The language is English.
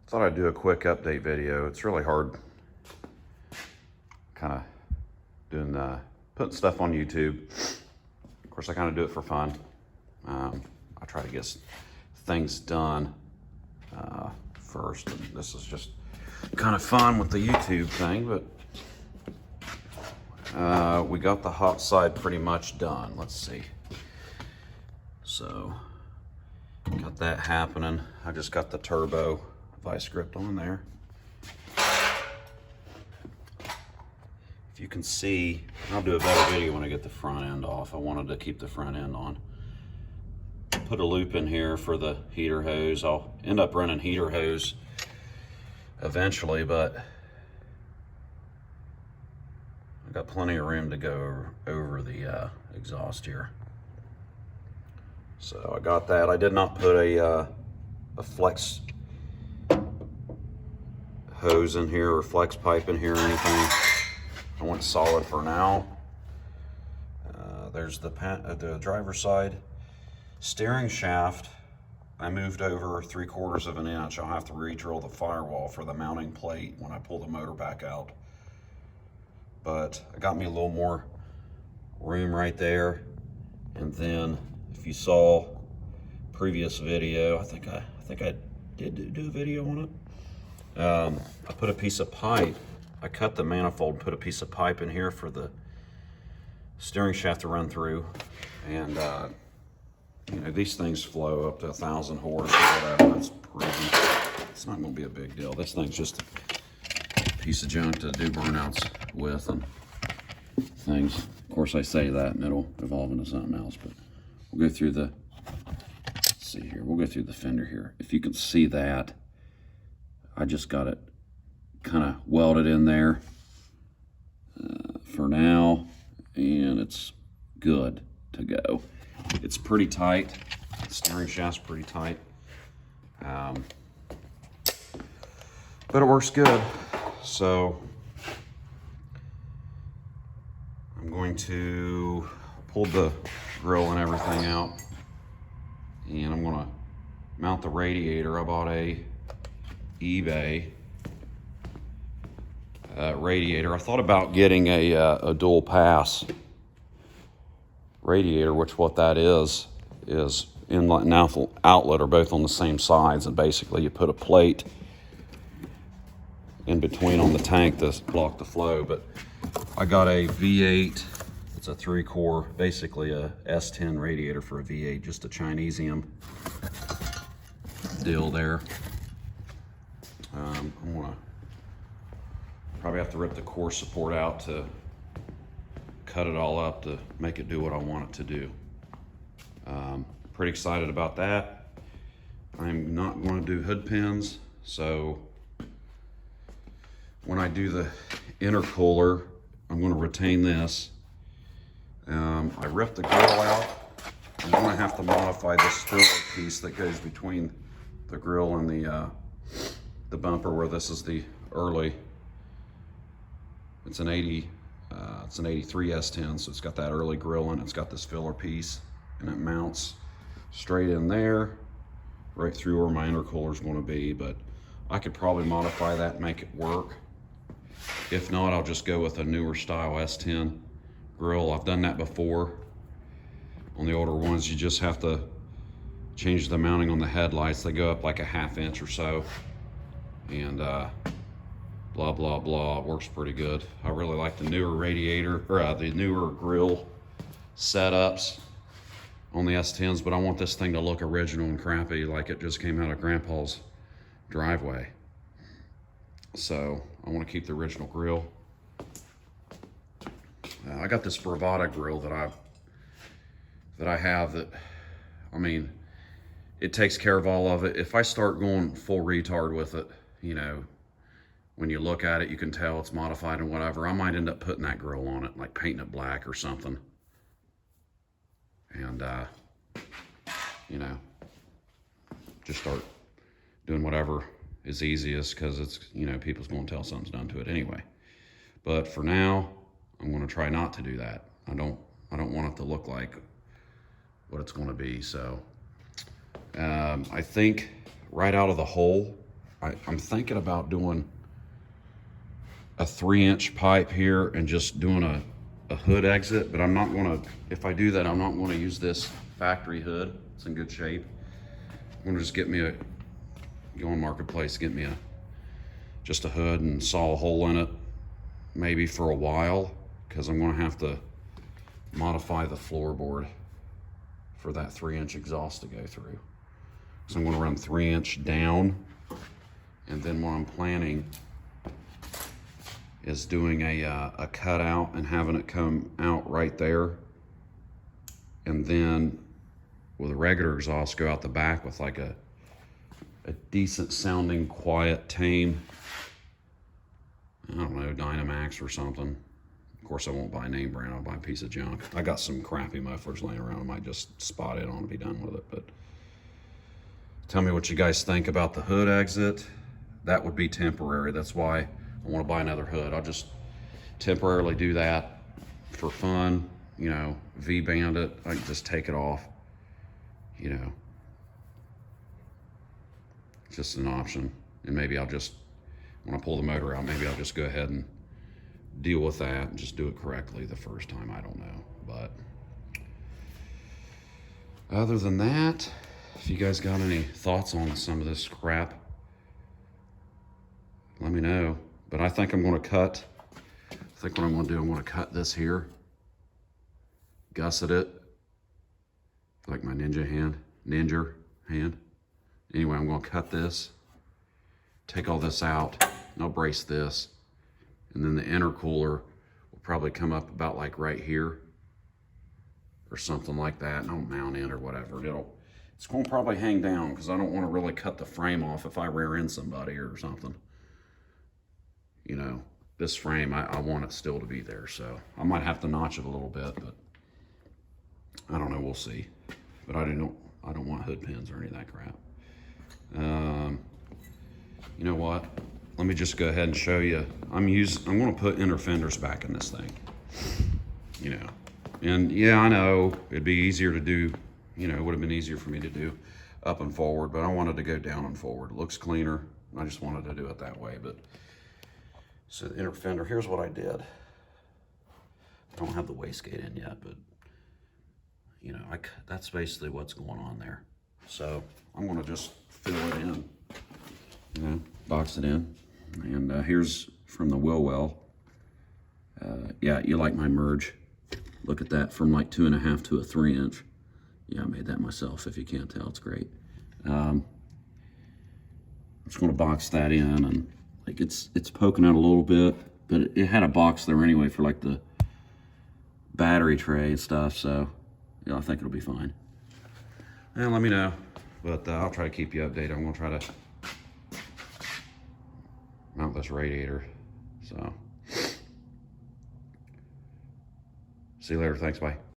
Thought I'd do a quick update video. It's really hard kind of doing putting stuff on YouTube. Of course, I kind of do it for fun. I try to get things done first, and this is just kind of fun with the YouTube thing, but we got the hot side pretty much done. Let's see. So got that happening. I just got the turbo vice grip on there. If you can see, I'll do a better video when I get the front end off. I wanted to keep the front end on. Put a loop in here for the heater hose. I'll end up running heater hose eventually, but I've got plenty of room to go over the exhaust here. So I got that. I did not put a flex hose in here or flex pipe in here or anything. I went solid for now. There's the driver's side steering shaft. I moved over 3/4 of an inch. I'll have to re-drill the firewall for the mounting plate when I pull the motor back out. But it got me a little more room right there. And then if you saw previous video, I think I did do a video on it. I put a piece of pipe. I cut the manifold and put a piece of pipe in here for the steering shaft to run through. And you know, these things flow up to 1,000 horse or whatever. It's pretty. It's not going to be a big deal. This thing's just a piece of junk to do burnouts with and things. Of course, I say that and it'll evolve into something else. But we'll go through the. Let's see here. We'll go through the fender here. If you can see that, I just got it kind of welded in there for now, and it's good to go. It's pretty tight. The steering shaft's pretty tight, but it works good. So I'm going to pull the grill and everything out, and I'm going to mount the radiator. I bought a eBay radiator. I thought about getting a dual pass radiator, which what that is inlet and outlet are both on the same sides, and basically you put a plate in between on the tank to block the flow. But I got a V8. It's a 3-core, basically a S10 radiator for a V8, just a Chinesium deal there. I'm gonna probably have to rip the core support out to cut it all up to make it do what I want it to do. Pretty excited about that. I'm not going to do hood pins, so when I do the intercooler, I'm going to retain this. I ripped the grill out. I'm going to have to modify this filler piece that goes between the grill and the bumper, where this is the early. It's an 83 S10, so it's got that early grill and it's got this filler piece, and it mounts straight in there, right through where my intercooler is going to be. But I could probably modify that and make it work. If not, I'll just go with a newer style S10 grill. I've done that before. On the older ones, you just have to change the mounting on the headlights. They go up like a 1/2 inch or so, and blah blah blah. It works pretty good. I really like the newer radiator, or the newer grill setups on the S10s, but I want this thing to look original and crappy, like it just came out of Grandpa's driveway. So I want to keep the original grill. I got this Bravada grill that I have that, I mean, it takes care of all of it. If I start going full retard with it, you know, when you look at it, you can tell it's modified and whatever. I might end up putting that grill on it, like painting it black or something. And, you know, just start doing whatever is easiest, because it's, you know, people's going to tell something's done to it anyway. But for now, I'm going to try not to do that. I don't want it to look like what it's going to be. So I think right out of the hole, I'm thinking about doing a 3-inch pipe here and just doing a hood exit, but I'm not gonna, if I do that, I'm not gonna use this factory hood. It's in good shape. I'm gonna just go on Marketplace, get me just a hood and saw a hole in it, maybe for a while, because I'm gonna have to modify the floorboard for that 3-inch exhaust to go through. So I'm gonna run 3-inch down, and then what I'm planning is doing a cutout and having it come out right there, and then with a regular exhaust go out the back with like a decent sounding, quiet, tame, I don't know, Dynamax or something. Of course, I won't buy a name brand, I'll buy a piece of junk. I got some crappy mufflers laying around, I might just spot it on and be done with it. But tell me what you guys think about the hood exit. That would be temporary, that's why I want to buy another hood. I'll just temporarily do that for fun, you know, V-band it, I can just take it off, you know. It's just an option. And maybe I'll just, when I pull the motor out, maybe I'll just go ahead and deal with that and just do it correctly the first time, I don't know. But other than that, if you guys got any thoughts on some of this crap, let me know. But I think I'm gonna cut, I think what I'm gonna do, I'm gonna cut this here, gusset it, like my ninja hand. Anyway, I'm gonna cut this, take all this out, and I'll brace this. And then the intercooler will probably come up about like right here or something like that, and I'll mount it or whatever. It's gonna probably hang down because I don't wanna really cut the frame off if I rear end somebody or something. You know, this frame, I want it still to be there, so I might have to notch it a little bit, but I don't know, we'll see. But I don't want hood pins or any of that crap. You know what? Let me just go ahead and show you. I'm gonna put inner fenders back in this thing. You know, and yeah, I know it'd be easier to do, you know, it would have been easier for me to do up and forward, but I wanted to go down and forward. It looks cleaner. I just wanted to do it that way, but so the inner fender, here's what I did. I don't have the wastegate in yet, but you know, that's basically what's going on there. So I'm gonna just fill it in, you know, box it in. And here's from the wheel well. Yeah, you like my merge. Look at that, from like 2.5 to a 3-inch. Yeah, I made that myself, if you can't tell, it's great. I'm just gonna box that in, and like it's poking out a little bit, but it had a box there anyway for like the battery tray and stuff, so yeah, I think it'll be fine. And let me know, but I'll try to keep you updated. I'm gonna try to mount this radiator, so see you later, thanks, bye.